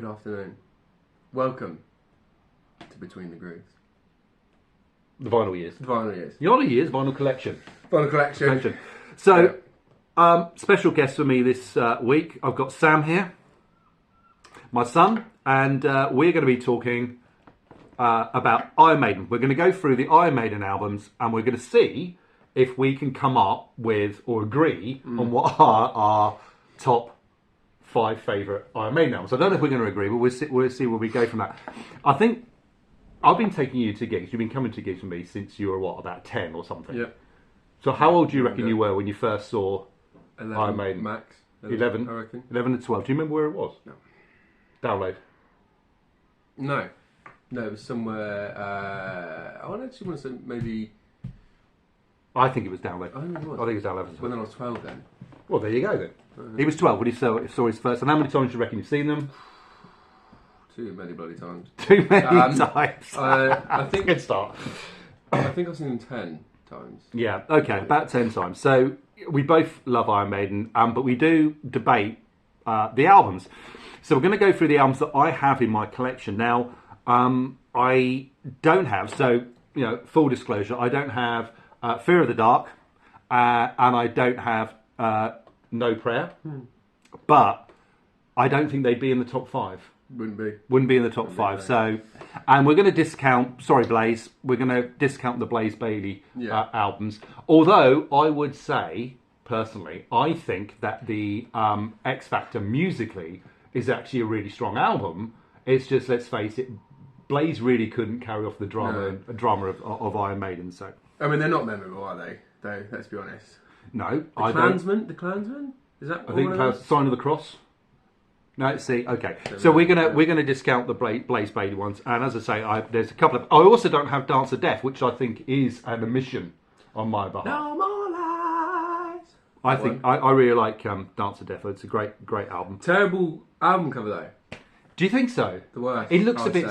afternoon. Welcome to Between the Grooves. The vinyl years. The vinyl years. The vinyl years, vinyl collection. Vinyl collection. So, special guest for me this week. I've got Sam here, my son, and we're going to be talking about Iron Maiden. We're going to go through the Iron Maiden albums, and we're going to see if we can come up with or agree on what are our top 5 favourite Iron Maiden albums. I don't know if we're going to agree, but we'll see where we go from that. I think I've been taking you to gigs. You've been coming to gigs with me since you were, what, about 10 or something? Yep. So how old do you reckon you were when you first saw 11, Iron Maiden? max. 11, I reckon. 11 to 12. Do you remember where it was? No. Download. No, it was somewhere. I actually want to say maybe. I think it was download. I think it was. I think it was download. When I was 12 then. Well, there you go then. He was 12 when he saw his first. And how many times do you reckon you've seen them? Too many bloody times. Too many times. I think Good start. I think I've seen them 10 times. Yeah, okay, about 10 times. So we both love Iron Maiden, but we do debate the albums. So we're going to go through the albums that I have in my collection. Now, I don't have, so, full disclosure, I don't have Fear of the Dark, and I don't have No Prayer, but I don't think they'd be in the top 5. Wouldn't be in the top 5. So, and we're going to discount. Sorry, Blaze. We're going to discount the Blaze Bayley albums. Although I would say, personally, I think that the X Factor musically is actually a really strong album. It's just, let's face it, Blaze really couldn't carry off the drama of Iron Maiden. So, I mean, they're not memorable, are they? Though, let's be honest. No, The Klansman. Is that? I think Sign of the Cross. No, see, okay. So we're gonna discount the Blaze Bayley ones, and as I say, there's a couple of. I also don't have Dance of Death, which I think is an omission on my behalf. No more lies. I think I really like Dance of Death. It's a great album. Terrible album cover though. Do you think so? The worst. It looks a bit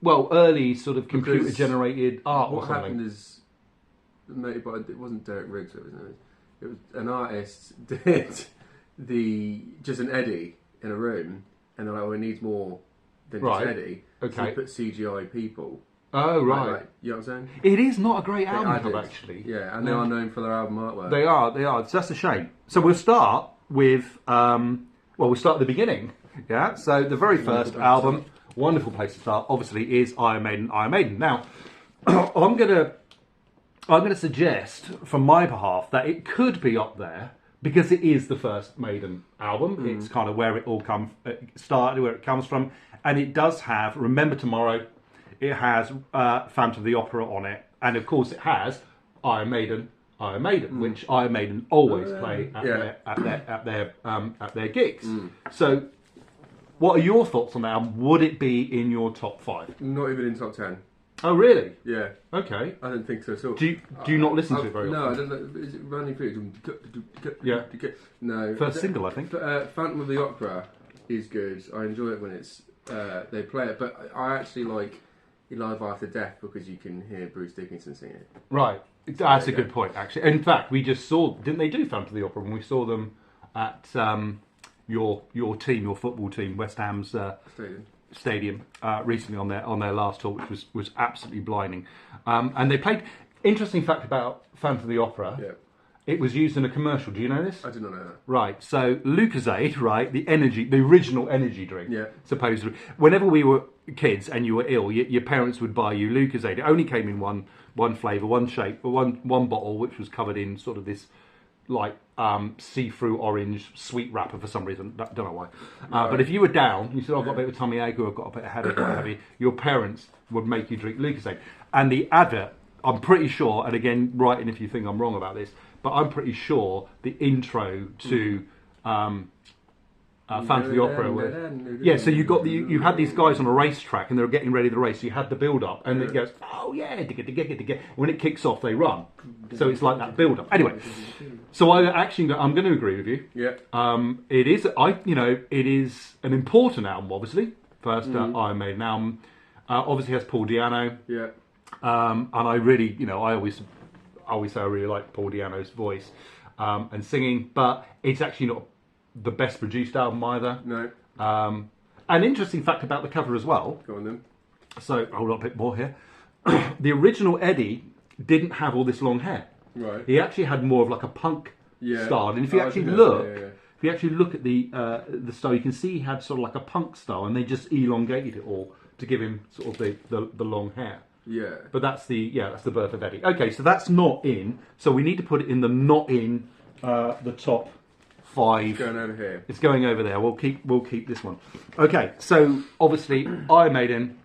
early sort of computer generated art or what something. happened is, it wasn't Derek Riggs. It was an artist did just an Eddie in a room, and they're like, "Oh, it needs more than just Eddie." Okay. So they put CGI people. Oh right. Like, you know what I'm saying? It is not a great album cover, actually. Yeah, and they are known for their album artwork. They are. So that's a shame. So we'll start with we'll start at the beginning. Yeah. So the very first album, wonderful place to start, obviously, is Iron Maiden. Iron Maiden. Now, I'm gonna suggest, from my behalf, that it could be up there because it is the first Maiden album. It's kind of where it all started, where it comes from, and it does have Remember Tomorrow. It has Phantom of the Opera on it, and of course it has Iron Maiden, which Iron Maiden always play at their gigs. So, what are your thoughts on that album? Would it be in your top 5? Not even in top 10. Oh, really? Yeah. Okay. I don't think so at all. Do you not listen to it very often? No, I don't know. Is it running through? Yeah. No. First single, I think. Phantom of the Opera is good. I enjoy it when it's they play it, but I actually like Live After Death because you can hear Bruce Dickinson sing it. Right. That's a good point, actually. In fact, we just saw, didn't they do Phantom of the Opera when we saw them at your football team, West Ham's Stadium recently on their last tour, which was absolutely blinding. And they played. Interesting fact about Phantom of the Opera. Yeah. It was used in a commercial. Do you know this? I did not know that. Right. So Lucozade, right, the original energy drink. Yeah. Supposedly, whenever we were kids and you were ill, your parents would buy you Lucozade. It only came in one flavour, one shape, one bottle, which was covered in sort of this like see-through orange sweet wrapper for some reason. Don't know why. But if you were down, you said, I've got a bit of a tummy ache or I've got a bit of headache or what have you, your parents would make you drink Lucozade. And the advert, I'm pretty sure, and again, write in if you think I'm wrong about this, but I'm pretty sure the intro to Phantom of the Opera. So you had these guys on a racetrack and they were getting ready for the race. So you had the build up, and it goes, oh yeah, digga. When it kicks off, they run. So it's like that build up. Anyway, so I'm going to agree with you. Yeah. It is. It is an important album, obviously. First Iron Maiden album. Obviously has Paul Di'Anno. Yeah. And I really, I always say I really like Paul Di'Anno's voice and singing, but it's actually not the best produced album either. No. An interesting fact about the cover as well. Go on then. So, hold on a bit more here. The original Eddie didn't have all this long hair. Right. He actually had more of like a punk style. And if you actually look at the style, you can see he had sort of like a punk style, and they just elongated it all to give him sort of the long hair. Yeah. But that's the birth of Eddie. Okay, so that's not in. So we need to put it in the not in the top 5. It's going over here. It's going over there. We'll keep this one. Okay, so obviously Iron Maiden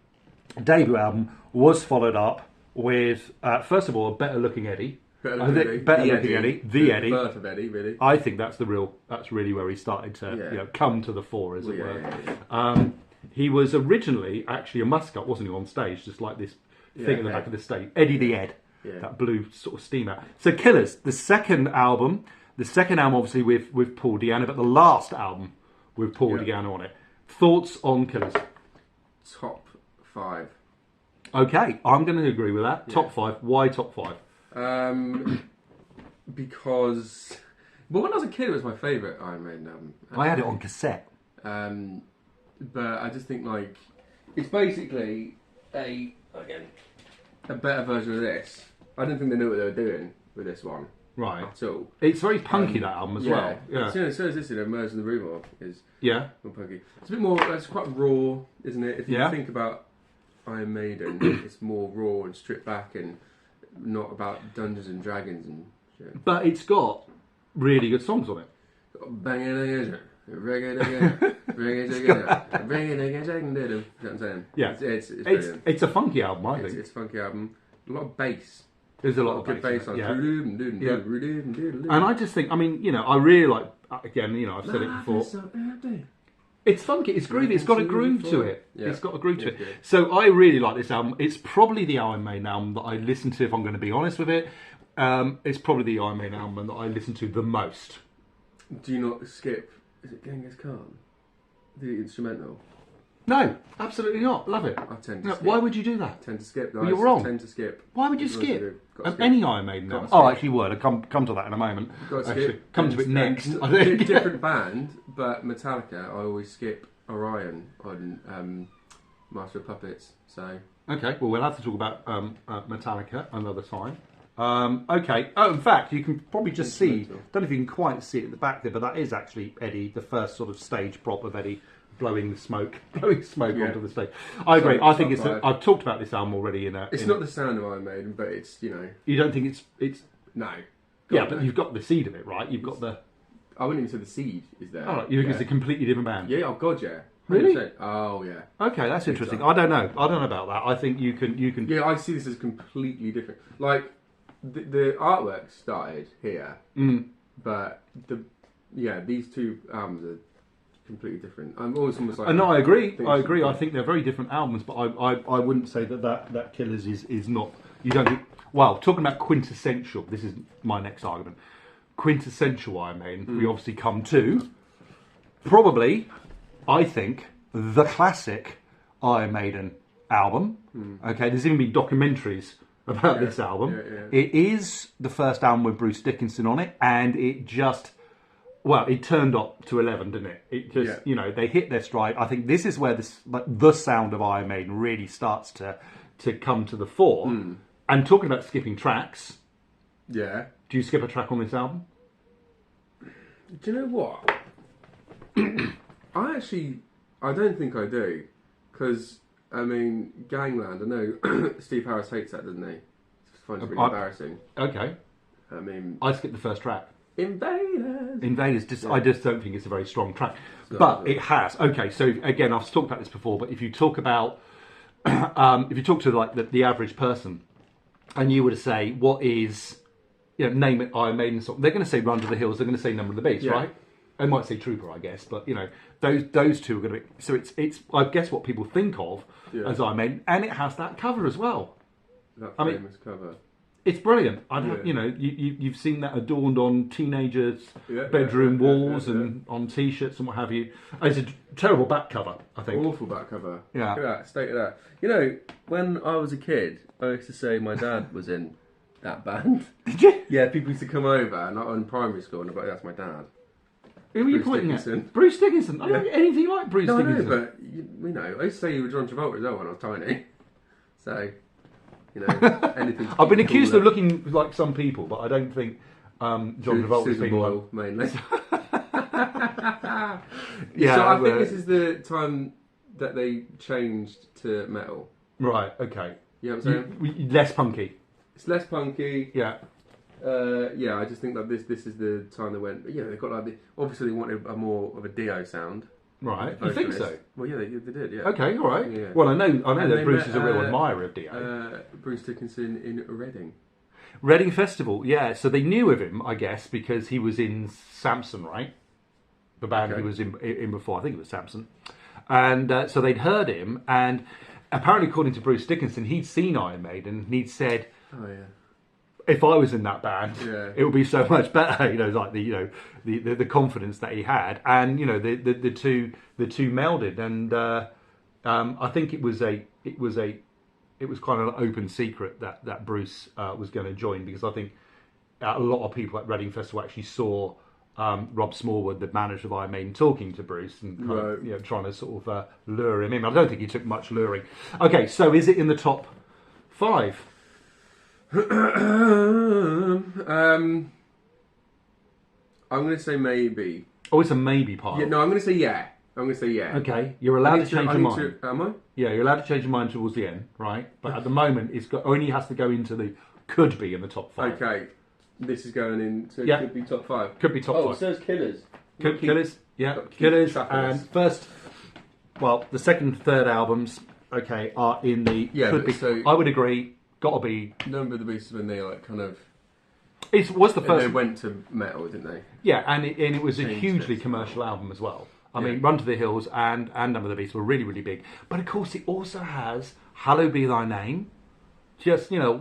debut album was followed up with first of all a better looking Eddie. Better looking Eddie. The Eddie. The birth of Eddie, really. I think that's really where he started to come to the fore, as it were. He was originally actually a mascot, wasn't he, on stage, just like this thing in the back of the stage. Eddie the Ed, that blue sort of steamer. So Killers, the second album obviously with Paul Di'Anno, but the last album with Paul Di'Anno on it. Thoughts on Killers? Top 5. Okay, I'm going to agree with that. Top 5. Why top 5? Because when I was a kid, it was my favourite Iron Maiden album. I had it on cassette. But I just think like it's basically a better version of this. I don't think they knew what they were doing with this one. Right. At all. It's very punky, that album as well. Yeah. So is this, Emerge in the Rumor is more punky. It's a bit more, it's quite raw, isn't it? If you think about Iron Maiden, it's more raw and stripped back and not about Dungeons and Dragons and shit. But it's got really good songs on it. Bang it again, reggae again, bring it together, bring it again, you know what I'm saying? Yeah, it's a funky album, I think. It's a funky album. A lot of bass. There's a lot of good bass on. And I just think, I mean, you know, I really like. Again, you know, I've said it before. It's funky, it's groovy, it's got a groove to it. Yeah. It's got a groove to it. So I really like this album. It's probably the Iron Maiden album that I listen to, if I'm going to be honest with it. It's probably the Iron Maiden album that I listen to the most. Do you not skip, is it Genghis Khan? The instrumental? No, absolutely not. Love it. I tend to skip. Why would you do that? I tend to skip. Well, you're wrong. I tend to skip. Why would you skip? Any Iron Maiden album? Oh, actually would. I'll come to that in a moment. Actually, come to it next. I think. Different band, but Metallica, I always skip Orion on Master of Puppets. So okay, well we'll have to talk about Metallica another time. Okay. Oh, in fact, you can probably just see. Don't know if you can quite see it at the back there, but that is actually Eddie, the first sort of stage prop of Eddie blowing smoke onto the stage. I agree. I think I've talked about this album already. It's not the sound of Iron Maiden, but it's You don't think it's no. But you've got the seed of it, right? You've got the. I wouldn't even say the seed is there. Oh, you think it's a completely different band? Yeah. Oh God, yeah. 100%. Really? Oh yeah. Okay, that's interesting. I don't know about that. I think you can. Yeah, I see this as completely different. Like the artwork started here, but these two albums are completely different. I'm always almost like. No, I agree. I think they're very different albums, but I wouldn't say that Killers is not. You don't think. Well, talking about quintessential. This is my next argument. Quintessential Iron Maiden. We obviously come to probably, I think, the classic Iron Maiden album. Okay, there's even been documentaries about this album. It is the first album with Bruce Dickinson on it, and it just. Well, it turned up to 11, didn't it? It just, they hit their stride. I think this is where the sound of Iron Maiden really starts to come to the fore. And talking about skipping tracks, do you skip a track on this album? Do you know what? I don't think I do, because I mean, Gangland. I know Steve Harris hates that, doesn't he? He finds it really embarrassing. Okay. I mean, I skipped the first track. Invaders. I just don't think it's a very strong track, but it has. Okay, so again, I've talked about this before, but if you talk about, if you talk to like the average person, and you were to say what is, name it Iron Maiden song, they're going to say Run to the Hills. They're going to say Number of the Beast, right? They might say Trooper, I guess, but those two are going to be. So it's I guess what people think of as Iron Maiden, and it has that cover as well. That famous cover. It's brilliant. You've seen that adorned on teenagers' bedroom walls and on T-shirts and what have you. It's a terrible back cover, I think. Awful back cover. Yeah. Look at that, state of that. When I was a kid, I used to say my dad was in that band. Did you? Yeah, people used to come over, and in primary school, and I'd be like, that's my dad. Who are you pointing at? Bruce Dickinson. I don't get anything like Bruce Dickinson. No, but you know, I used to say you were John Travolta as well when I was tiny. So, you know, anything. I've been accused of looking like some people, but I don't think John Travolta's been Boyle, mainly. Yeah, so I think this is the time that they changed to metal. Right. Okay. You know what I'm saying? Less punky. It's less punky. Yeah. Yeah, I just think that this is the time they went. You know, they got like obviously they wanted a more of a Dio sound. Right, you think so? Well, yeah, they did. Yeah. Okay, all right. Yeah. Well, I know that Bruce is a real admirer of Dio. Bruce Dickinson in Reading. Reading Festival, yeah. So they knew of him, I guess, because he was in Samson, right? The band he was in before. I think it was Samson. And so they'd heard him, and apparently, according to Bruce Dickinson, he'd seen Iron Maiden, and he'd said, "Oh yeah, if I was in that band, it would be so much better." You know, like the confidence that he had, and you know the two melded, and I think it was kind of an open secret that Bruce was going to join, because I think a lot of people at Reading Festival actually saw Rob Smallwood, the manager of Iron Maiden, talking to Bruce and kind of, you know, trying to sort of lure him in. I don't think he took much luring. Okay, so is it in the top 5? I'm going to say maybe. Oh, it's a maybe part. Yeah, no, I'm going to say yeah. Okay, you're allowed to change your mind. Am I? Yeah, you're allowed to change your mind towards the end, right? But at the moment, only has to go into the could be in the top 5. Okay, this is going in, so it could be top 5. Could be top 5. Oh, so it's Killers. Killers, yeah, Killers. And the second, third albums, okay, are in the could be. So I would agree. Got to be. Number of the Beast when they like kind of. It was the first. They went to metal, didn't they? Yeah, and it was a hugely commercial album as well. I mean, Run to the Hills and Number of the Beast were really, really big. But of course, it also has Hallowed Be Thy Name. Just, you know,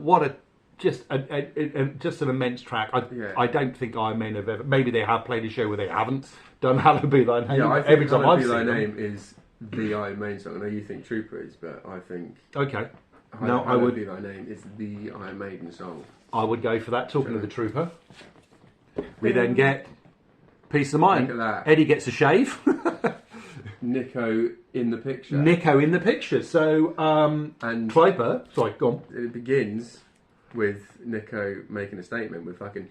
just an immense track. I don't think Iron Maiden have ever. Maybe they have played a show where they haven't done Hallowed Be Thy Name. Yeah, I think every time Hallowed I've Be Thy seen Name is the Iron Maiden song. I know you think Trooper is, but I think. Okay. Hallowed Be Thy Name is the Iron Maiden song. I would go for that. Talking of the Trooper, we then get Peace of Mind. Look at that. Eddie gets a shave. Nico in the picture. So, and Kleiper. Sorry, go on. It begins with Nico making a statement with fucking.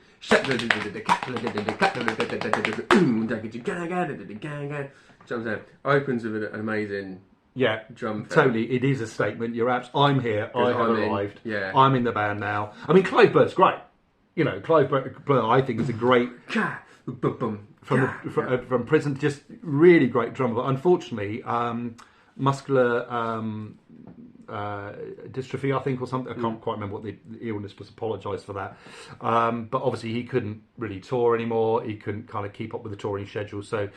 Opens with an amazing. Yeah, drum fill. Totally. It is a statement. I'm here. I have arrived. Yeah, I'm in the band now. I mean, Clive Burr's great. You know, Clive Burr, I think, is a great from Prison. Just really great drummer. But unfortunately, muscular dystrophy, I think, or something. I can't quite remember what the illness was. Apologise for that. But obviously, he couldn't really tour anymore. He couldn't kind of keep up with the touring schedule. So,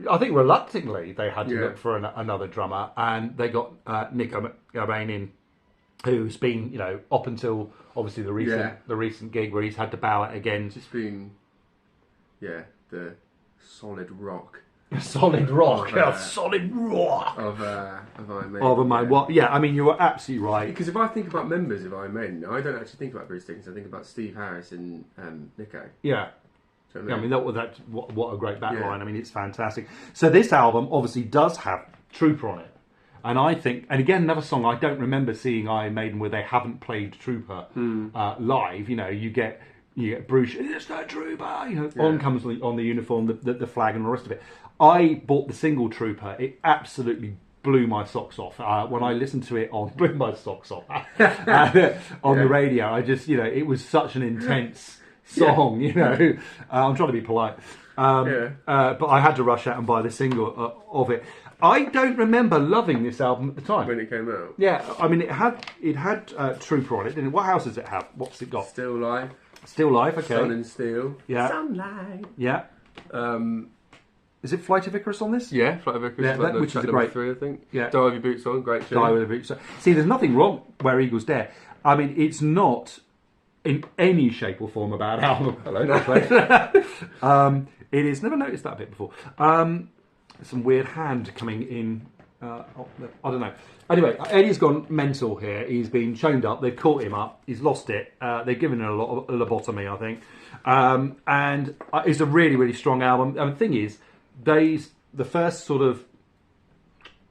I think reluctantly they had to look for another drummer, and they got Nico in, who's been, you know, up until obviously the recent gig where he's had to bow out again. Just been, the solid rock. Solid rock of Iron Maiden. Of Iron Maiden. Yeah, I mean, you were absolutely right. Because if I think about members of Iron Maiden, I don't actually think about Bruce Dickinson. I think about Steve Harris and Nico. Yeah. I mean, what a great backline. I mean, it's fantastic. So this album obviously does have Trooper on it. And I think, and again, another song, I don't remember seeing Iron Maiden where they haven't played Trooper live. You know, you get Bruce, it's that Trooper, you know, on comes on the uniform, the flag and the rest of it. I bought the single Trooper. It absolutely blew my socks off. When I listened to it blew my socks off on the radio. I just, you know, it was such an intense song, you know. I'm trying to be polite. But I had to rush out and buy the single of it. I don't remember loving this album at the time when it came out. Yeah, I mean, it had Trooper on it, didn't it? What else does it have? What's it got? Still Life. Okay. Sun and Steel. Yeah. Sunlight. Yeah. Is it Flight of Icarus on this? Yeah, Flight of Icarus. Yeah, which is a great 3, I think. Yeah. Die with Your Boots On, great tune. Die with Your Boots On. See, there's nothing wrong Where Eagles Dare. I mean, it's not in any shape or form a bad album. Hello. It is. Never noticed that bit before. Some weird hand coming in. I don't know. Anyway, Eddie's gone mental here. He's been chained up. They've caught him up. He's lost it. They've given him a lobotomy, I think. And it's a really, really strong album. And the thing is, the first sort of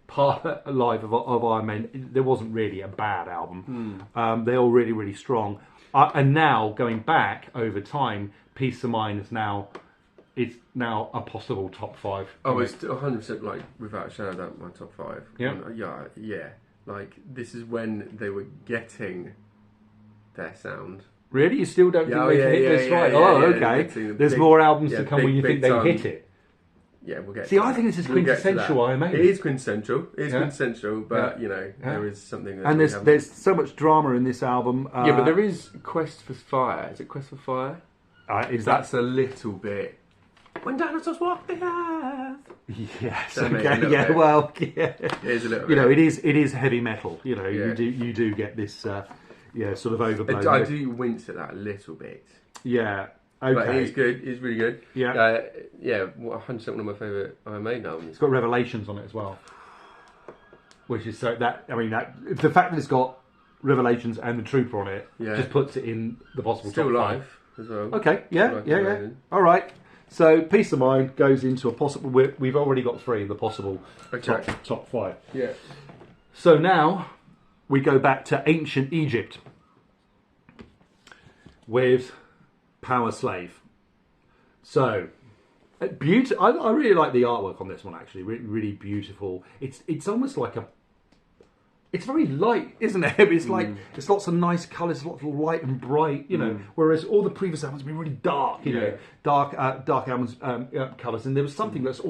part live of Iron Maiden, there wasn't really a bad album. They're all really, really strong. And now going back over time, Peace of Mind is now a possible top 5. Oh, it's 100% like without a shadow of doubt my top 5. Yeah, yeah. Like this is when they were getting their sound. Really, you still don't think they hit this right? Okay. There's more albums to come when you think they hit it. Yeah, we'll get. See, I think this is quintessential Iron Maiden. It is quintessential. Quintessential, but there is something. And there's so much drama in this album. But there is Quest for Fire. Is it Quest for Fire? That's a little bit. When dinosaurs walk the earth. Yes. So Okay. Yeah. Well. Yeah. It is a little bit. It is heavy metal. You do get this. Sort of overblown. I do wince at that a little bit. Yeah. Okay. But it is good. It's really good. Yeah. 100% one of my favourite Iron Maiden albums. It's got Revelations on it as well, which is the fact that it's got Revelations and the Trooper on it just puts it in the possible Still top Live 5 as well. Okay. Yeah. All right. So Peace of Mind goes into a possible. We've already got 3 in the possible top 5. Yeah. So now we go back to ancient Egypt with Power Slave. So, I really like the artwork on this one. Actually, really beautiful. It's almost like it's very light, isn't it? It's like it's lots of nice colours, lots of light and bright. Whereas all the previous albums have been really dark. Dark albums colours, and there was something that's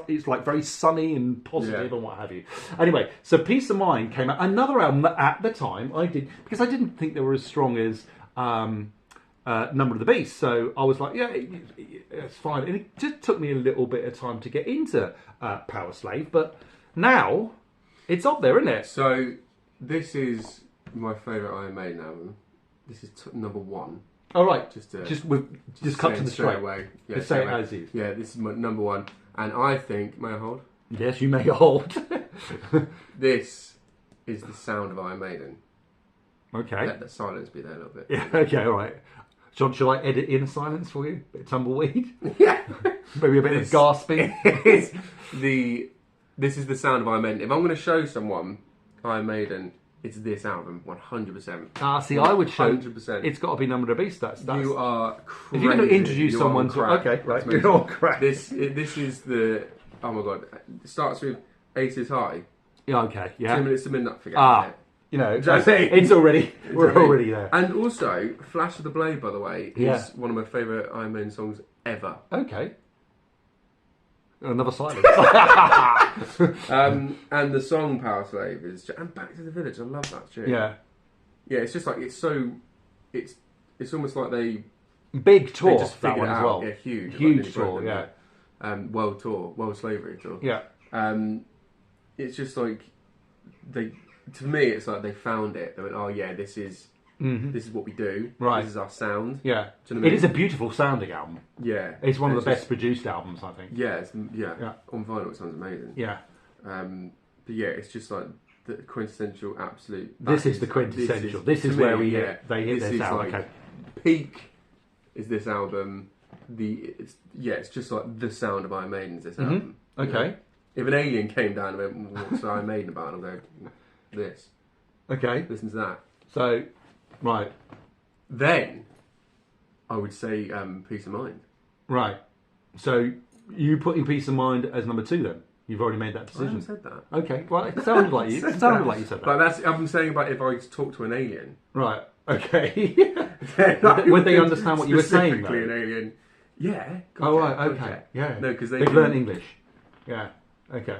it's like very sunny and positive and what have you. Anyway, so Peace of Mind came out, another album that at the time I did because I didn't think they were as strong as. Number of the Beast, so I was like, it's fine, and it just took me a little bit of time to get into Power Slave, but now it's up there, isn't it? So this is my favourite Iron Maiden album. This is number 1. All right, just cut to the straight away. Just say it as is. Yeah, this is my number 1, and I think, may I hold? Yes, you may hold. This is the sound of Iron Maiden. Okay. Let the silence be there a little bit. Yeah. Okay. All right. Shall I edit in silence for you? A bit of tumbleweed. Yeah. Maybe a bit of gasping. This is the sound of Iron Maiden. If I'm going to show someone Iron Maiden, it's this album, 100%. See, I would show. 100%. It's got to be Number of the Beast. That's you are crazy. If you're going to introduce someone to, okay, right, you're on crack. This is the. Oh my god! It starts with Aces High. Yeah. Okay. Yeah. 2 minutes to midnight. Forget it. It's already. We're already there. And also, Flash of the Blade, by the way, is one of my favourite Iron Maiden songs ever. Okay. Another silence. And the song Power Slave is, and Back to the Village. I love that tune. Yeah. Yeah, it's just like it's almost like they big tour. They just that figured one it as out. well. Yeah, huge tour. Yeah. World tour, World Slavery tour. Yeah. It's just like they. To me, it's like they found it. They went, "Oh yeah, this is what we do. Right, this is our sound." Yeah, do you know what I mean? It is a beautiful sounding album. Yeah, it's one of the best produced albums, I think. Yeah, on vinyl it sounds amazing. Yeah, but yeah, it's just like the quintessential, absolute. This is the quintessential. This is where they hit their sound. Okay, peak is this album. It's just like the sound of Iron Maiden is this album. Okay, if an alien came down and went, "What's Iron Maiden about?" I'll go. This. Okay. Listen to that. So, right. Then, I would say Peace of Mind. Right. So, you putting Peace of Mind as number 2 then? You've already made that decision. I haven't said that. Okay. Well, it sounded like you. It sounded like you said that. But I'm saying about if I talk to an alien. Right. Okay. Would they understand what you were saying though? Specifically an alien. Yeah. Right. Okay. Yeah. No, because they've learned English. Yeah. Okay.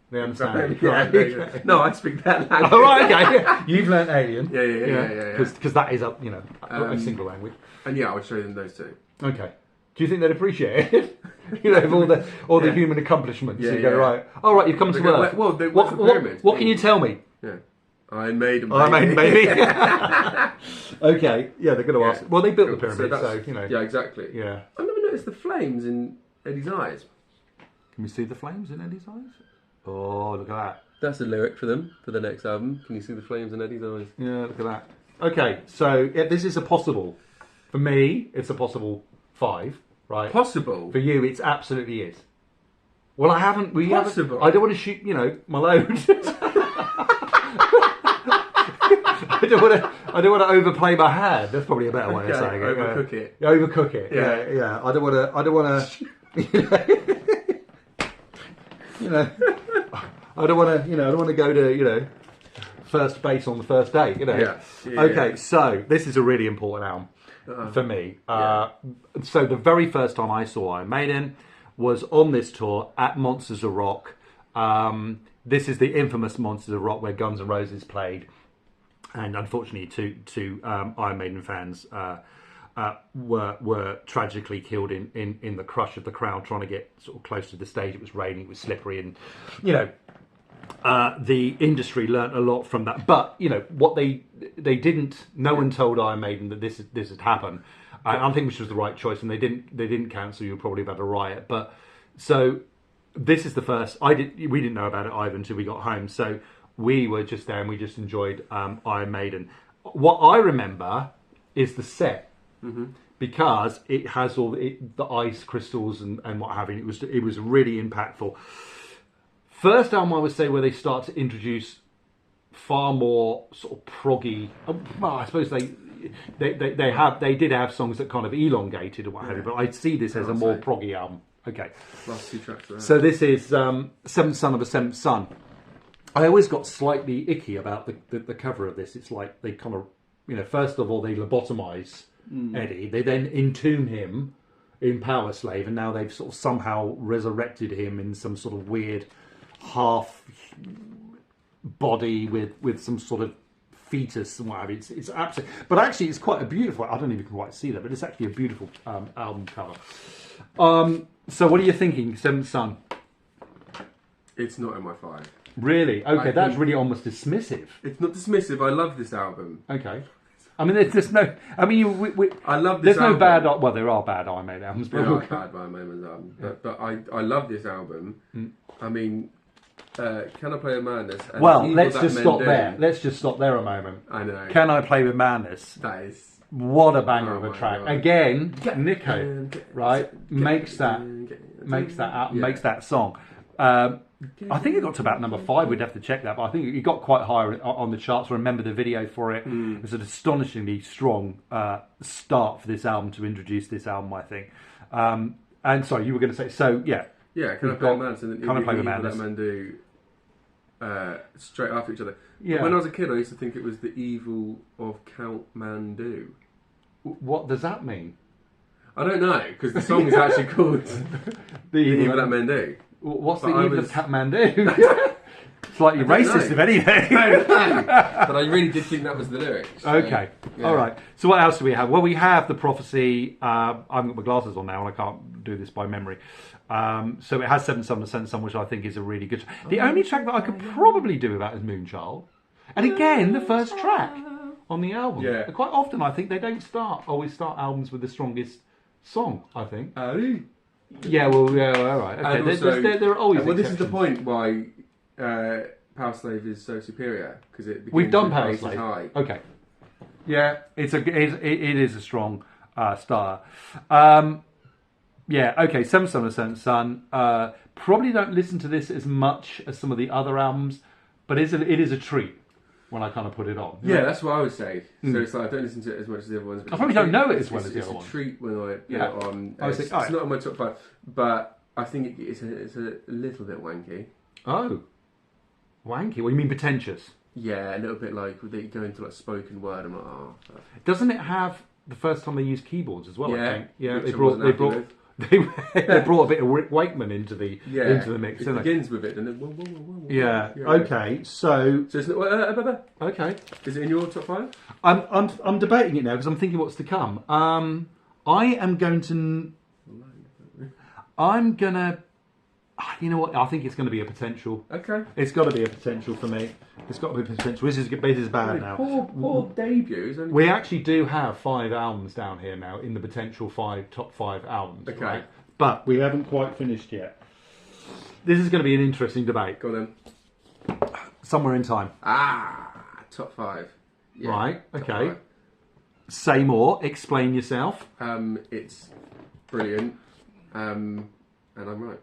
They understand. Yeah. No, I speak that language. Oh, right, okay. You've learnt Alien. Yeah. Because that is a single language. And I would show them those 2. Okay. Do you think they'd appreciate it? Of all the human accomplishments. You go, right. All right, you've come to Earth. Well, what can you tell me? Yeah. Iron Maiden. Maybe. Okay. Yeah, they're going to ask. Well, they built the pyramid, so Yeah, exactly. Yeah. I've never noticed the flames in Eddie's eyes. Can we see the flames in Eddie's eyes? Oh, look at that. That's a lyric for them, for the next album. Can you see the flames in Eddie's eyes? Yeah, look at that. Okay, so this is a possible. For me, it's a possible 5, right? Possible? For you, it absolutely is. Well, I haven't. Possible. I don't want to shoot, my load. I don't want to overplay my hand. That's probably a better way of saying it. Overcook it. Overcook it. Yeah. I don't want to. I don't want to. I don't want to. I don't want to go to first base on the first date. Yeah. Okay, so this is a really important album for me. So the very first time I saw Iron Maiden was on this tour at Monsters of Rock. This is the infamous Monsters of Rock where Guns N' Roses played. And unfortunately, two Iron Maiden fans were tragically killed in the crush of the crowd trying to get sort of close to the stage. It was raining, it was slippery, and the industry learnt a lot from that. But what they didn't. No one told Iron Maiden that this had happened. I think which was the right choice, and they didn't cancel. You would probably have had a riot. But so this is the first. We didn't know about it either until we got home. So. We were just there and we just enjoyed Iron Maiden. What I remember is the set because it has all the ice crystals and what have you. It was really impactful. First album, I would say, where they start to introduce far more sort of proggy. Well, I suppose they did have songs that kind of elongated or what have you. But I'd see this as a more proggy album. Okay. Last two tracks. So this is Seventh Son of a Seventh Son. I always got slightly icky about the cover of this. It's like they kind of, first of all, they lobotomise Eddie. They then entomb him in Power Slave, and now they've sort of somehow resurrected him in some sort of weird half body with some sort of fetus and what have you. It's absolutely, but actually, it's quite a beautiful. I don't even quite see that, but it's actually a beautiful album cover. So, what are you thinking, Seventh Son? It's not in my 5. Really? Okay, that's really almost dismissive. It's not dismissive. I love this album. Okay. I mean, there's no. I mean, I love this. There's no bad. Well, there are bad Iron Maiden albums, but there are bad Iron Maiden albums. But I love this album. I mean, Can I Play with Madness? And well, let's just stop there. Let's just stop there a moment. I know. Can I Play with Madness? That is. What a banger of a track! God. Again, Nico, right, makes that song. I think it got to about number 5. We'd have to check that, but I think it got quite high on the charts. I remember the video for it. It was an astonishingly strong start for this album to introduce this album, I think. And sorry, you were going to say so? Yeah. Yeah. Can I Play with Madness? And Can I Play with Madness? Let Man Do straight after each other. Yeah. When I was a kid, I used to think it was the evil of Count Mandu. What does that mean? I don't know, because the song is actually called The Evil That Men Do. What's the evil of Kathmandu? Slightly racist, if anything. But I really did think that was the lyrics. So, okay, all right. So what else do we have? Well, we have the Prophecy. I haven't got my glasses on now, and I can't do this by memory. So it has 7 Son of a Son, which I think is a really good. The only track that I could probably do with that is Moonchild, and again the first track on the album. Yeah. Quite often, I think they don't always start albums with the strongest song. I think. Yeah, well, all right. Okay, also, there are always well, exceptions. this is the point why Power Slave is so superior, because we've done Power Slave. Slave. Okay. Yeah, it is a strong star. Yeah, okay. Seventh Son of a Seventh Son. Probably don't listen to this as much as some of the other albums, but it is a treat when I kind of put it on. Yeah, that's what I would say. So it's like I don't listen to it as much as the other ones. I probably don't know it as well as the other ones. It's a treat when I put it on. It's not on my top 5, but I think it's a little bit wanky. Oh, wanky? What do you mean pretentious? Yeah, a little bit like they go into like spoken word. I'm like, oh. Doesn't it have the first time they used keyboards as well? Yeah, I think. Yeah, they brought a bit of Rick Wakeman into the mix. It begins with it, and then yeah. Okay, so it's okay. Is it in your top 5? I'm debating it now because I'm thinking what's to come. I'm gonna. You know what? I think it's going to be a potential. Okay. It's got to be a potential for me. It's got to be a potential. This is bad now. Poor debut. We actually do have 5 albums down here now in the potential top 5 albums. Okay. Right? But we haven't quite finished yet. This is going to be an interesting debate. Go on then. Somewhere in time. Top 5. Yeah, right. Okay. 5. Say more. Explain yourself. It's brilliant. And I'm right.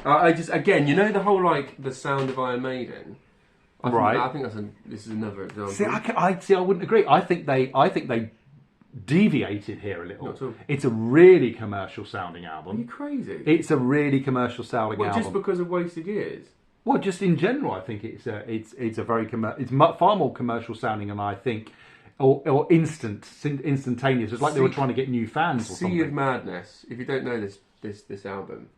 I just, again, you know the whole, like, the sound of Iron Maiden? I think this is another example. See, I wouldn't agree. I think they deviated here a little. Not at all. It's a really commercial sounding album. Are you crazy? It's a really commercial sounding album. Just because of Wasted Years? Well, just in general, I think it's a very far more commercial sounding than I think, or instantaneous. It's like they were trying to get new fans or something. Sea of Madness. If you don't know this album,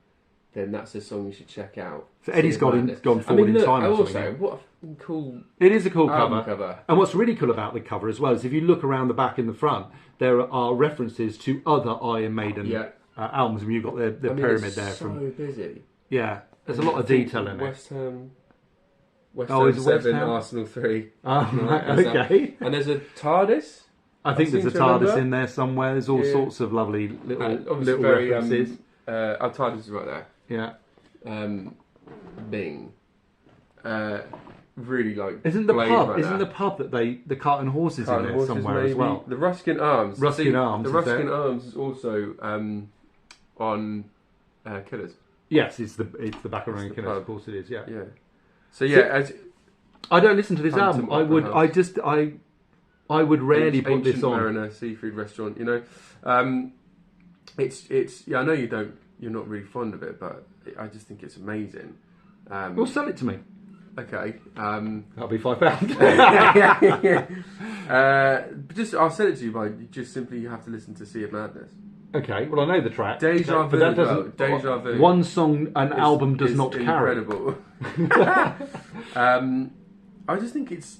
then that's a song you should check out. So Eddie's gone forward in time. Also, what a cool. It is a cool cover. And what's really cool about the cover as well is if you look around the back and the front, there are references to other Iron Maiden albums. I mean, you've got the pyramid there. So busy. Yeah. There's a lot of detail in it. West Ham 7, Arsenal 3. Right, okay. And there's a TARDIS. I think there's a TARDIS in there somewhere. There's all sorts of lovely little references. Our TARDIS is right there. Yeah. Bing. Really like. Isn't the pub that the Cart and Horses in there somewhere maybe. As well? The Ruskin Arms. The Ruskin Arms is also on Killers. Yes, it's the Bacarang Killers. Of course it is. Yeah. Yeah. So yeah, I don't listen to this album. I would rarely put this on. Mariner seafood restaurant. You know, it's. Yeah, I know you're not really fond of it, but I just think it's amazing. Well, sell it to me. Okay. That'll be £5. I'll sell it to you by just simply you have to listen to Sea of Madness. Okay, well I know the track. Deja Vu. But that doesn't. Deja Vu. One song, an album does not carry. Incredible. I just think it's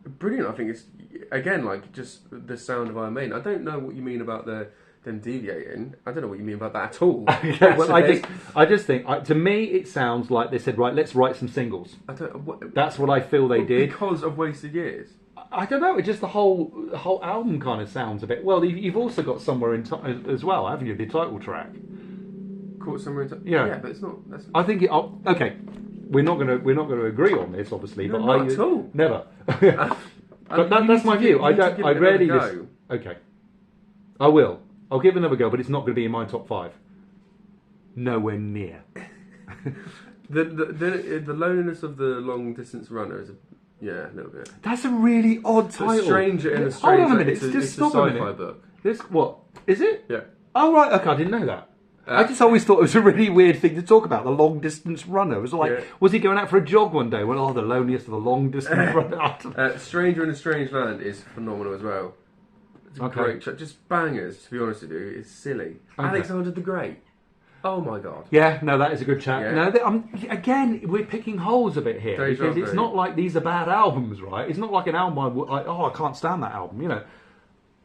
brilliant. I think it's again like just the sound of Iron Maiden. I don't know what you mean about them deviating. I don't know what you mean about that at all. Okay, well, I just think to me it sounds like they said, right, let's write some singles. That's what I feel they did because of Wasted Years. I don't know. It's just the whole album kind of sounds a bit. Well, you've also got Somewhere in Time as well, haven't you? The title track. Caught Somewhere in Time. Yeah, but it's not. I think okay. We're not going to agree on this, obviously. No, but not at all. Never. But that's my view. I rarely listen. Okay, I will. I'll give it another go, but it's not going to be in my top 5. Nowhere near. The loneliness of the long distance runner is a little bit. That's a really odd title. A Stranger in a Strange. Hold on a minute. It's a sci-fi book. This what is it? Yeah. Oh right. Okay, I didn't know that. I just always thought it was a really weird thing to talk about, the long distance runner. It was like, was he going out for a jog one day? Well, the loneliest of the long distance runner. Stranger in a Strange Land is phenomenal as well. It's a great track. Just bangers, to be honest with you. It's silly. Okay. Alexander the Great. Oh my god. Yeah, no, that is a good chat. Yeah. No, again, we're picking holes a bit here. Because it's not like these are bad albums, right? It's not like an album I can't stand that album, you know.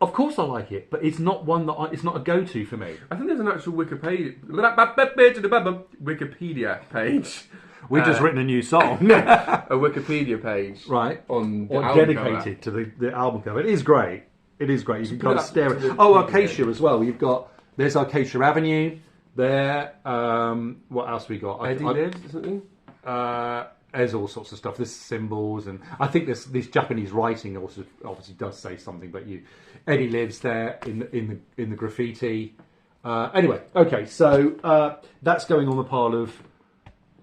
Of course I like it, but it's not one that it's not a go-to for me. I think there's an actual Wikipedia page. We've just written a new song. A Wikipedia page. Right. On the album dedicated cover. To the album cover. It is great. It is great. You can kind of stare at it. Oh, Acacia as well. There's Acacia Avenue there. What else we got? Eddie Lives or something? There's all sorts of stuff. There's symbols, and I think this Japanese writing also obviously does say something. But Eddie Lives there in the graffiti. Anyway, okay, so that's going on the pile of,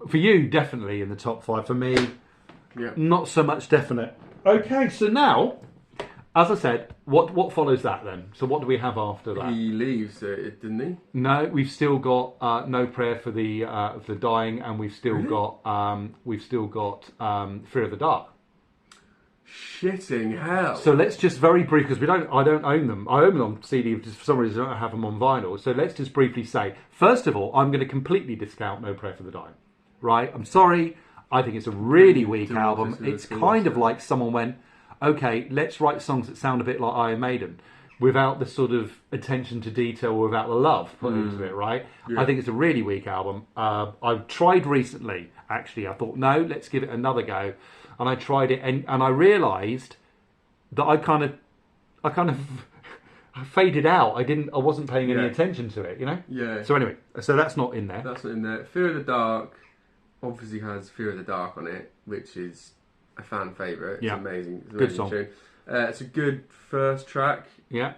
for you, definitely in the top 5. For me, not so much definite. Okay, so now, as I said, what follows that then? So what do we have after that? He leaves, didn't he? No, we've still got No Prayer for the Dying, and we've still got Fear of the Dark. Shitting hell! So let's just very brief, because I don't own them. I own them on CD, for some reason I don't have them on vinyl. So let's just briefly say, first of all, I'm going to completely discount No Prayer for the Dying. Right? I'm sorry. I think it's a really weak album. It's kind of like someone went, okay, let's write songs that sound a bit like Iron Maiden, without the sort of attention to detail or without the love put into it, right? Yeah. I think it's a really weak album. I've tried recently, actually. I thought, no, let's give it another go. And I tried it, and I realised that I kind of I faded out. I wasn't paying any attention to it, you know? Yeah. So anyway, that's not in there. That's not in there. Fear of the Dark obviously has Fear of the Dark on it, which is a fan favourite. It's amazing. It's an good song. Tune. It's a good first track. Yeah.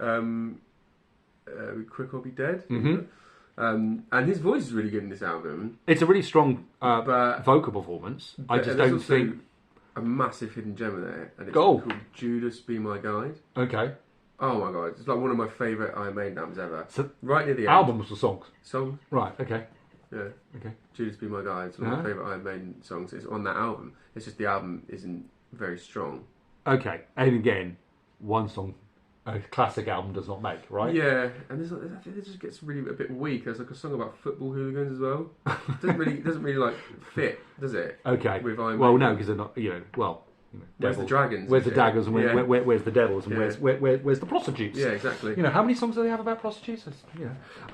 Quick or Be Dead. Mm-hmm. And his voice is really good in this album. It's a really strong vocal performance. I just don't think a massive hidden gem in there, and it's Go. called "Judas Be My Guide." Okay. Oh my god, it's like one of my favourite Iron Maiden albums ever. So right near the end. albums or songs? Songs. Right. Okay. Yeah. Okay. "Judas Be My Guide." It's one of my favourite Iron Maiden songs. It's on that album. It's just the album isn't very strong. Okay. And again, one song. A classic album does not make, right? Yeah, and I think it just gets really a bit weak. There's like a song about football hooligans as well. It doesn't really like fit, does it? Okay. With Iron well, Maiden. no, because they're not. Where's the dragons? Where's the daggers? And where's the devils? And Yeah. where's the prostitutes? Yeah, exactly. How many songs do they have about prostitutes?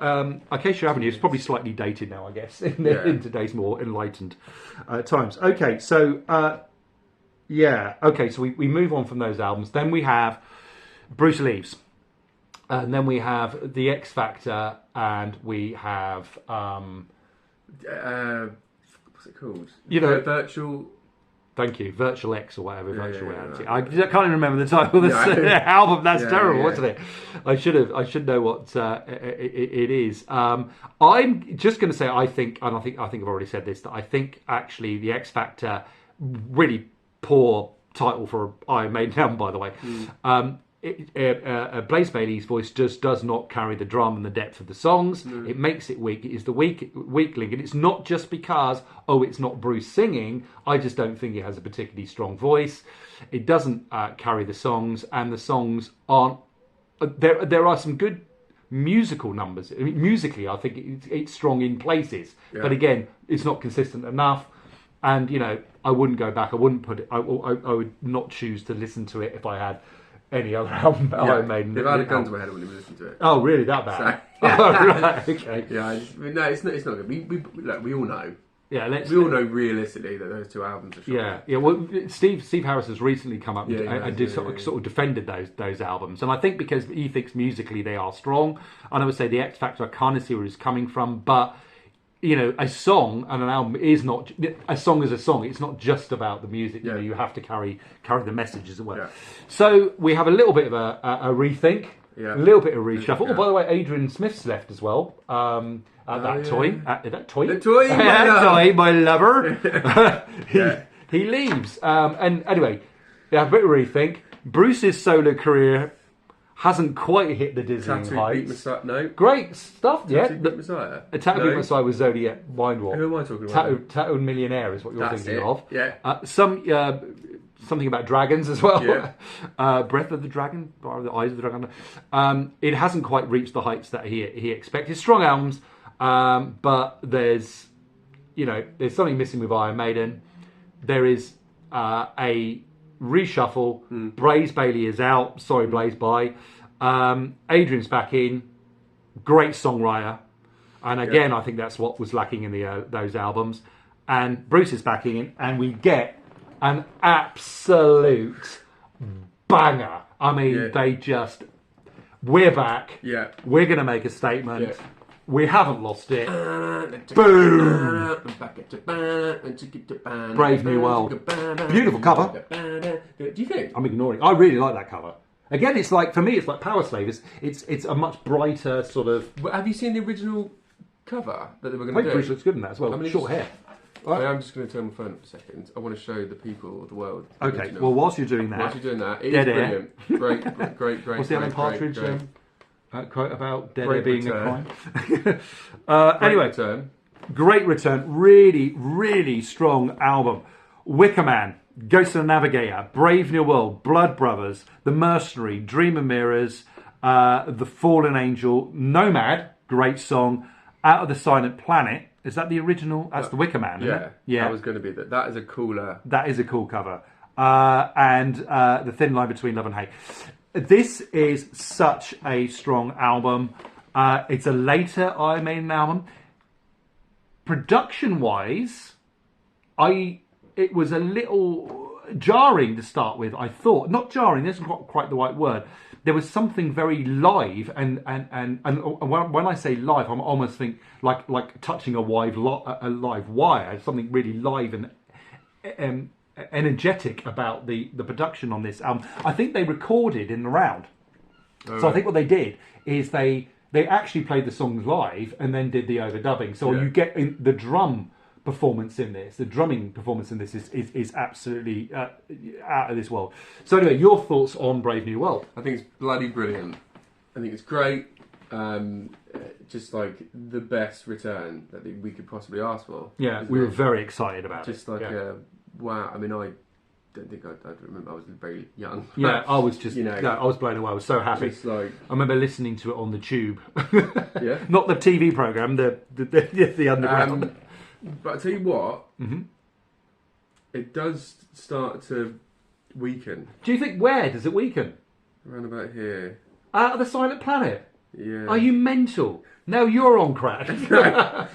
Acacia Avenue is probably slightly dated now, I guess, in today's more enlightened times. Okay, so so we move on from those albums. Then we have Bruce Leaves, and then we have The X Factor, and we have what's it called? Virtual. Thank you, Virtual X or whatever, Virtual Reality. Right. I can't even remember the title of the album. That's terrible, wasn't it? I should know what it is. I'm just going to say I think I've already said this, that I think actually The X Factor, really poor title for an Iron Maiden album, by the way. Blaze Bayley's voice just does not carry the drama and the depth of the songs. It makes it weak. It is the weak link, and it's not just because it's not Bruce singing. I just don't think it has a particularly strong voice. It doesn't carry the songs, and the songs aren't. There are some good musical numbers. I mean, musically, I think it's strong in places, but again, it's not consistent enough. And I wouldn't go back. I wouldn't put it. I would not choose to listen to it if I had any other album Iron Maiden. If I had a gun to my head, I wouldn't even listen to it. Oh, really? That bad? So, right, okay. Yeah, it's not good. We all know. Yeah, we all know realistically that those two albums are short. Yeah. Well, Steve Harris has recently come up and sort of defended those albums, and I think because he thinks musically they are strong. And I would say The X Factor, I kind of see where he's coming from, but a song and an album is not a song is a song. It's not just about the music. You have to carry the message as well. Yeah. So we have a little bit of a rethink, a little bit of reshuffle. Oh, by the way, Adrian Smith's left as well. That toy, my lover. He leaves, and anyway, a bit of rethink. Bruce's solo career hasn't quite hit the dizzying heights. No. Great stuff, Tattoo Beat Messiah? Tattoo Beat Messiah was Zodiac Mindwarp. Who am I talking about? Tattooed Millionaire is what you're thinking of. Yeah. Something about dragons as well. Yeah. Breath of the Dragon, or the Eyes of the Dragon. It hasn't quite reached the heights that he expected. Strong albums, but there's something missing with Iron Maiden. There is a reshuffle. Blaze Bayley is out. Sorry, Blaze, bye. Adrian's back in. Great songwriter, and again, I think that's what was lacking in those albums. And Bruce is back in, and we get an absolute banger. I mean, we're back. Yeah, we're going to make a statement. Yeah. We haven't lost it. Boom! Brave New World. Beautiful cover. Do you think? I'm ignoring. I really like that cover. Again, it's like, for me, it's like Power Slave. It's a much brighter sort of. But have you seen the original cover that they were going to do? Bruce looks good in that as well. Short hair. Right. I'm just going to turn my phone up for a second. I want to show the people of the world. Okay. Original. Well, whilst you're doing that, it is brilliant. Great. What's the Alan Partridge quote about dead air being return. a crime? Anyway, great return. Really, really strong album. Wicker Man, Ghost of the Navigator, Brave New World, Blood Brothers, The Mercenary, Dream of Mirrors, The Fallen Angel, Nomad, great song, Out of the Silent Planet. Is that the original? That's the Wicker Man, isn't it? Yeah. That was going to be that is a cooler. That is a cool cover. And The Thin Line Between Love and Hate. This is such a strong album. It's a later Iron Maiden album. Production-wise, it was a little jarring to start with, I thought. Not jarring, this is not quite the right word. There was something very live, and when I say live, I'm almost think like touching a live wire, something really live and energetic about the production on this album. I think they recorded in the round. So I think what they did is they they actually played the songs live and then did the overdubbing. So you get the drum performance in this. The drumming performance in this is absolutely out of this world. So anyway, your thoughts on Brave New World? I think it's bloody brilliant. I think it's great. Just like the best return that we could possibly ask for. Yeah, we were very excited about just like wow. I mean, I don't think I'd remember. I was very young. Yeah, I was just, I was blown away. I was so happy. Just like, I remember listening to it on the tube. Yeah. Not the TV program, the underground. But I tell you what, it does start to weaken. Do you think, where does it weaken? Around about here. Out of the Silent Planet? Yeah. Are you mental? No, you're on crack. I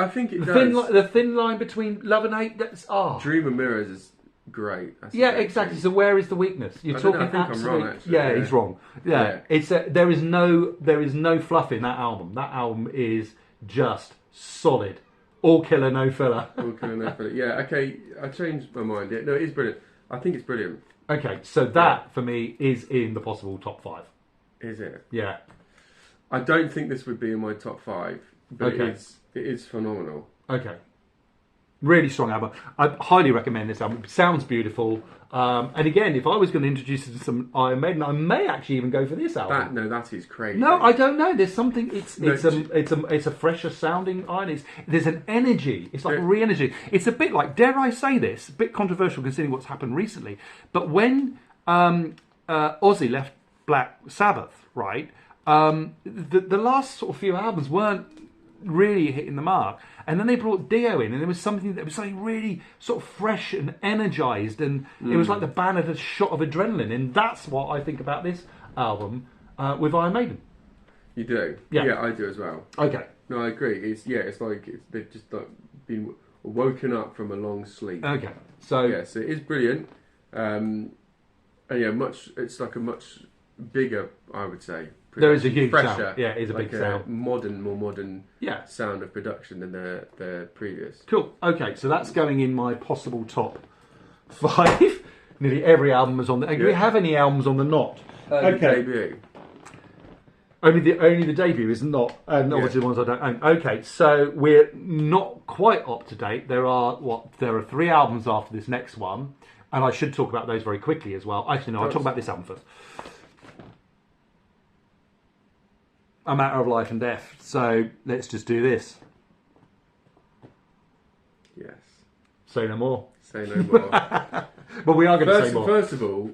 think it does. The thin line between love and hate, that's... Dream of Mirrors is great. That's exactly. So where is the weakness? You're talking I think absolute... I'm wrong, actually. Yeah, he's wrong. Yeah. It's there is no fluff in that album. That album is just solid. All killer, no filler. All killer, no filler. Yeah, okay, I changed my mind. Yeah, no, it is brilliant. I think it's brilliant. Okay, so that, for me, is in the possible top 5. Is it? Yeah. I don't think this would be in my top 5, but it is phenomenal. Okay. Really strong album. I highly recommend this album. It sounds beautiful. And again, if I was going to introduce you to some Iron Maiden, I may actually even go for this album. That is crazy. No, I don't know. There's something. It's a fresher sounding Iron. There's an energy. It's like re-energy. It's a bit like, dare I say this, a bit controversial considering what's happened recently. But when Ozzy left Black Sabbath, right? The last sort of few albums weren't really hitting the mark, and then they brought Dio in, and there was something really sort of fresh and energized, and it was like the band had a shot of adrenaline, and that's what I think about this album with Iron Maiden. You do? Yeah, I do as well. Okay. No, I agree. It's like they've just like been woken up from a long sleep. Okay. So yes, it is brilliant. And yeah, it's like a much bigger, I would say. There is a huge fresher, sound. Yeah, it is a like big sound. More modern sound of production than the previous. Cool. Okay, so that's going in my possible top 5. Nearly every album is on there. Do we have any albums on the not? Okay. Debut. Only the debut is not, and obviously the ones I don't own. Okay, so we're not quite up to date. There are 3 albums after this next one, and I should talk about those very quickly as well. Actually, no, I'll talk about this album first. A Matter of Life and Death. So let's just do this. Yes. Say no more. Say no more. But we are going to say more. First of all,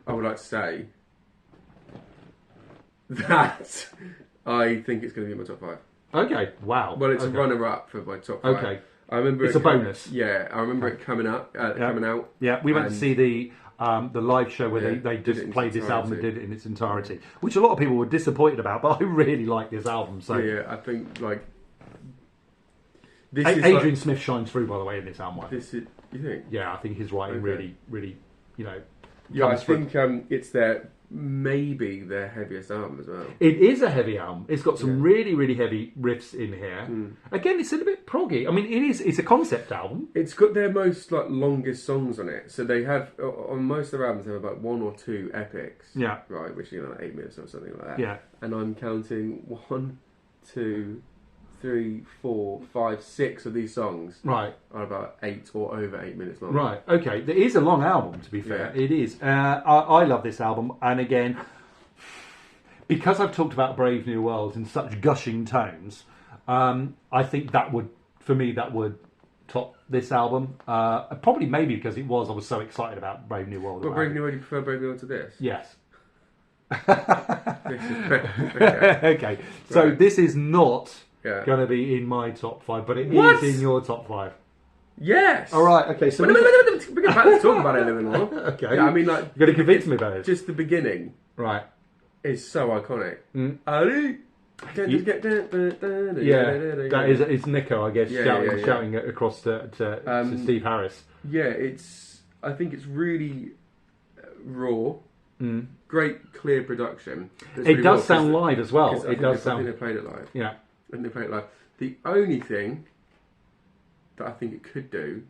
I would like to say that I think it's going to be in my top 5. Okay. Wow. Well, it's a runner-up for my top 5. Okay. I remember it's a bonus. Yeah, I remember it coming out. Yeah, we went to see the live show where they just played this album and did it in its entirety, which a lot of people were disappointed about, but I really like this album. So yeah, I think like this Adrian Smith shines through, by the way, in this album. You think? Yeah, I think his writing really, Yeah, I think it's maybe their heaviest album as well. It is a heavy album. It's got some really, really heavy riffs in here. Again, it's a little bit proggy. I mean, it's a concept album. It's got their most longest songs on it. So they have on most of their albums they have about 1 or 2 epics. Yeah. Right, which like 8 minutes or something like that. Yeah. And I'm counting 1, 2, 3, 4, 5, 6 of these songs. Right. Are about 8 or over 8 minutes long. Right. Okay. It is a long album, to be fair. Yeah. It is. I love this album, and again, because I've talked about Brave New World in such gushing tones, I think that would top this album. Probably maybe because I was so excited about Brave New World. But Brave New World, you prefer Brave New World to this? Yes. This is okay. So this is not going to be in my top 5, but it is in your top 5. Yes. All right. Okay. So we're going to talk about it a little bit more. Okay. Yeah, I mean, you're going to convince me about it. Just the beginning, right, is so iconic. Ali. That is it's Nico, I guess, shouting across to Steve Harris. Yeah, I think it's really raw. Great, clear production. It does sound live as well. It does sound. I think they played it live. Yeah, I think they played it live. The only thing that I think it could do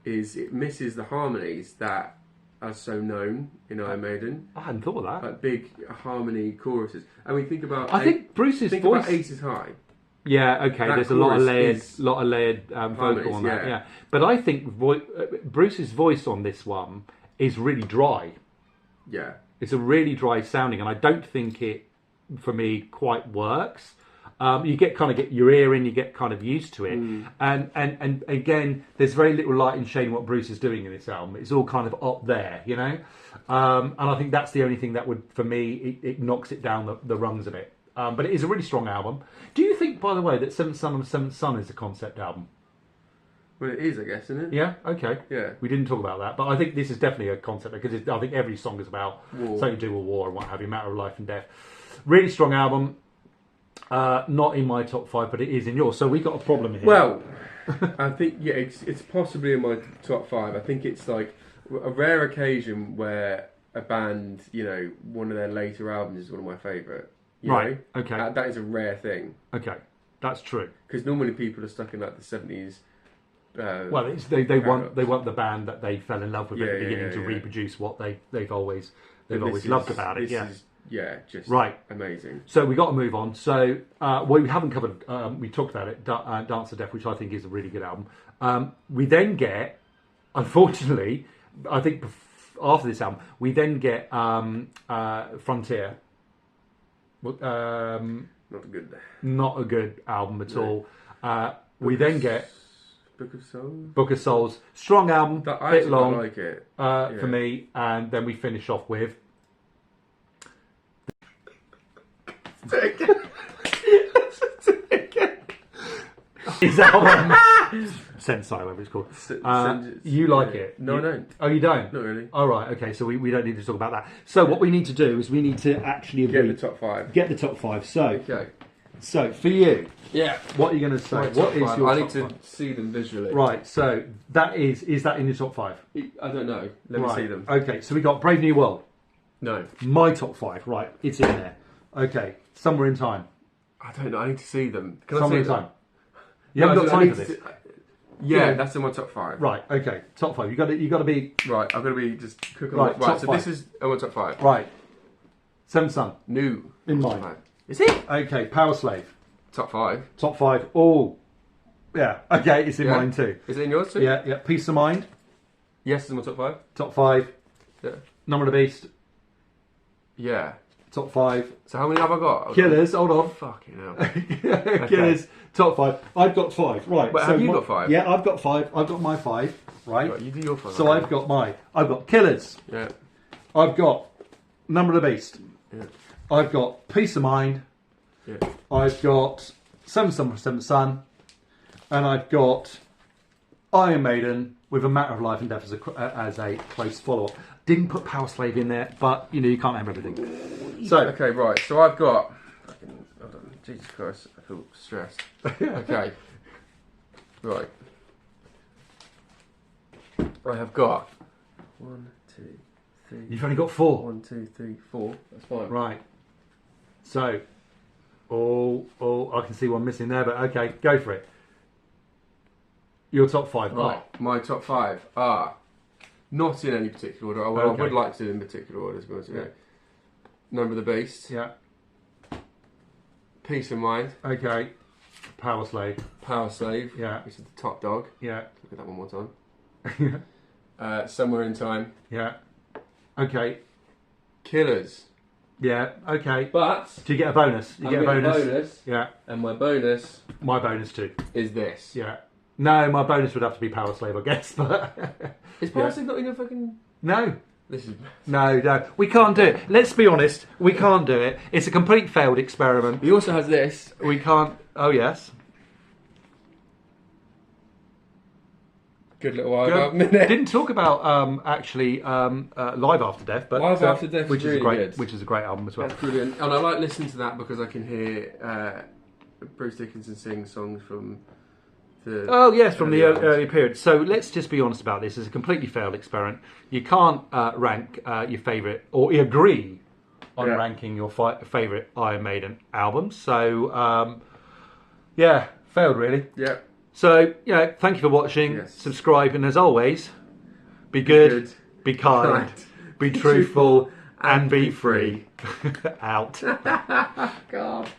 is it misses the harmonies that as so known in Iron Maiden. I hadn't thought of that. Like big harmony choruses. I mean, think about. I think Bruce's voice. About Aces High. Yeah, okay. That There's a lot of layered vocal on that. yeah. Yeah, but I think Bruce's voice on this one is really dry. Yeah, it's a really dry sounding, and I don't think it, for me, quite works. You get your ear in, you get kind of used to it, and again, there's very little light and shade in what Bruce is doing in this album. It's all kind of up there, you know, and I think that's the only thing that would, for me, it knocks it down the rungs a bit. But it is a really strong album. Do you think, by the way, that Seventh Son of Seventh Son is a concept album? Well, it is, I guess, isn't it? Yeah, okay. Yeah. We didn't talk about that, but I think this is definitely a concept because I think every song is about something to do with war and what have you, matter of life and death. Really strong album. Not in my top 5, but it is in yours. So we got a problem here. Well, I think, yeah, it's possibly in my top 5. I think it's like a rare occasion where a band, you know, one of their later albums is one of my favourite. Right, okay. That is a rare thing. Okay, that's true. Because normally people are stuck in like the 70s. Well, they want the band that they fell in love with at the beginning to reproduce what they've always loved about it. Just right, amazing. So we got to move on. So we haven't covered. We talked about it, Dance of Death, which I think is a really good album. We then get, unfortunately, I think after this album, we then get Frontier. Not a good album at all. We then get Book of Souls, strong album, bit long, like it for me, and then we finish off with his album Sensei, whatever it's called. You like it? No, I don't. Oh, you don't? Not really. All right, okay, so we don't need to talk about that. So what we need to do is we need to actually get the top 5. Get the top 5. So, okay. So for you, yeah, what are you going to say? What is your top 5? I need to see them visually. Right, so that is that in your top 5? I don't know. Let me see them. Okay, so we got Brave New World. No. My top 5, right, it's in there. Okay, Somewhere in Time. I don't know, I need to see them. Can Somewhere I see in Time. You haven't got time for this. Yeah, that's in my top 5. Right, okay, top 5. You got to be right. I've got to be just cooking. Right, right. So 5. this is in my top 5. Right. Seventh Son. New. In mine. 5. Is it? Okay, Power Slave. Top 5. Top 5. Oh, yeah. Okay, it's in mine too. Is it in yours too? Yeah. Peace of Mind. Yes, it's in my top 5. Top 5. Yeah. Number of the Beast. Yeah. Top 5. So how many have I got? Killers. Hold on. Fucking hell. Killers. Top 5. I've got 5. Right. But have you got 5? Yeah, I've got 5. I've got my 5. Right. You do your 5. So I've got Killers. Yeah. I've got Number of the Beast. Yeah. I've got Peace of Mind. Yeah. I've got Seventh Son. And I've got Iron Maiden with A Matter of Life and Death as a close follow-up. Didn't put Power Slave in there, but you can't have everything. So okay, right. So I've got. Hold on. Jesus Christ, I feel stressed. Okay. Right. I have got 1, 2, 3. You've only got 4. 1, 2, 3, 4. That's fine. Right. So, I can see one missing there, but okay, go for it. Your top 5. Right. My top 5 are not in any particular order. I would like to do in particular order, to be honest with you. Number of the Beast. Yeah. Peace of Mind. Okay. Power Slave. Power Slave. Yeah. Which is the top dog. Yeah. Look at that one more time. Somewhere in Time. Yeah. Okay. Killers. Yeah. Okay. But do you get a bonus? You get a bonus. Yeah. And my bonus. My bonus too. Is this. Yeah. No, my bonus would have to be Power Slave, I guess. But is Power Slave not in your fucking? No. This is no. We can't do it. Let's be honest. We can't do it. It's a complete failed experiment. He also has this. We can't. Oh yes. Good little while minute. Didn't talk about actually Live After Death, but Live After Death, which is really good. Which is a great album as well. That's brilliant, and I like listening to that because I can hear Bruce Dickinson sing songs from. From the early period. So let's just be honest about this. It's a completely failed experiment. You can't rank your favourite or agree on ranking your favourite Iron Maiden albums. So failed really. Yeah. So thank you for watching. Yes. Subscribe, and as always, be good. be kind, be truthful, and be free. Out. God.